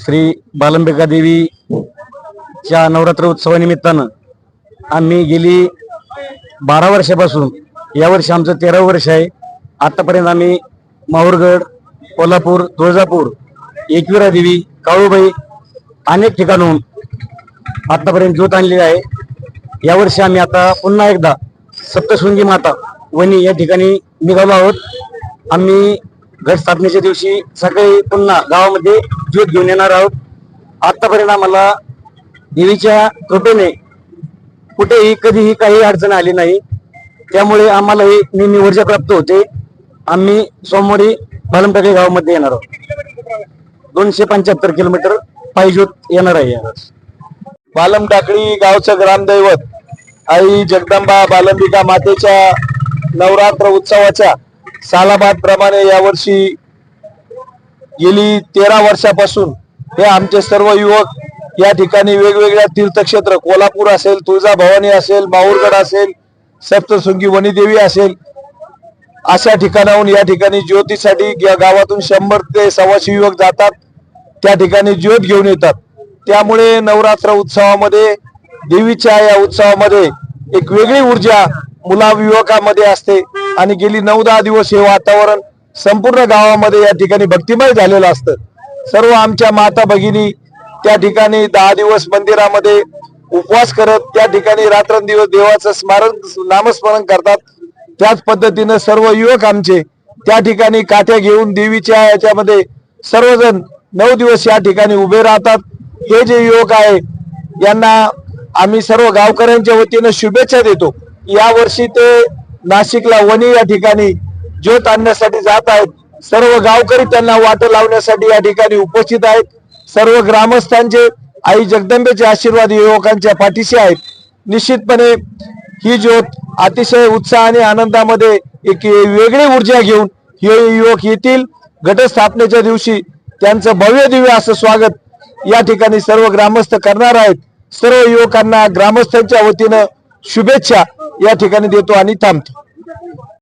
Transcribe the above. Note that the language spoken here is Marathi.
श्री बालंबिका देवीच्या नवरात्र उत्सवानिमित्तानं आम्ही गेली 12 वर्षापासून यावर्षी आमचं 13वं वर्ष आहे। आतापर्यंत आम्ही माहूरगड, कोल्हापूर, तुळजापूर, एकविरा देवी, काळूबाई अनेक ठिकाणून आतापर्यंत ज्योत आणलेली आहे। यावर्षी आम्ही आता पुन्हा एकदा सप्तशृंगी माता वणी या ठिकाणी निघालो आहोत। आम्ही घट स्थापनेच्या दिवशी सकाळी पुन्हा गावामध्ये ज्योत घेऊन येणार आहोत। आतापर्यंत आम्हाला देवीच्या कृपेने कुठेही कधीही काही अडचण आली नाही, त्यामुळे आम्हाला ही नेहमी ऊर्जा प्राप्त होते। आम्ही सोमवारी बालंबिका गावामध्ये येणार आहोत। 275 किलोमीटर पायी ज्योत येणार आहे। बालमटाकळी गावचं ग्रामदैवत आई जगदंबा बालंबिका मातेच्या नवरात्र उत्सवाच्या सालाबाद प्रमाणे यावर्षी गेली 13 वर्षापासून हे आमचे सर्व युवक या ठिकाणी वेगवेगळ्या तीर्थक्षेत्र, कोल्हापूर असेल, तुळजाभवानी असेल, माहूरगड असेल, सप्तशृंगी वणीदेवी असेल, अशा ठिकाणाहून या ठिकाणी ज्योतीसाठी गावातून 100 ते 125 युवक जातात। त्या ठिकाणी ज्योत घेऊन येतात। त्यामुळे नवरात्र उत्सवामध्ये, देवीच्या या उत्सवामध्ये एक वेगळी ऊर्जा मुला युवकांमध्ये असते आणि गेली 9-10 दिवस हे वातावरण संपूर्ण गावामध्ये या ठिकाणी भक्तिमय झालेलं असतं। सर्व आमच्या माता भगिनी त्या ठिकाणी 10 दिवस मंदिरामध्ये उपवास करत त्या ठिकाणी रात्रंदिवस देवाचं नामस्मरण करतात। त्याच पद्धतीने सर्व युवक आमचे त्या ठिकाणी काठ्या घेऊन देवीच्या याच्यामध्ये सर्वजण 9 दिवस या ठिकाणी उभे राहतात। हे जे युवक आहे यांना आम्ही सर्व गावकऱ्यांच्या वतीने शुभेच्छा देतो। या वर्षी ते नाशिकला वणी या ठिकाणी ज्योत आणण्यासाठी जात आहेत। सर्व गावकरी त्यांना वाट लावण्यासाठी या ठिकाणी उपस्थित आहेत। सर्व ग्रामस्थांचे आई जगदंबेचे आशीर्वाद युवकांच्या पाठीशी आहेत। निश्चितपणे ही ज्योत अतिशय उत्साह आणि आनंदामध्ये एक वेगळी ऊर्जा घेऊन हे युवक येतील। घटस्थापनेच्या दिवशी त्यांचं भव्य दिव्य असं स्वागत या ठिकाणी सर्व ग्रामस्थ करणार आहेत। सर्व युवकांना ग्रामस्थांच्या वतीनं शुभेच्छा या ठिकाणी देतो आणि थांबतो।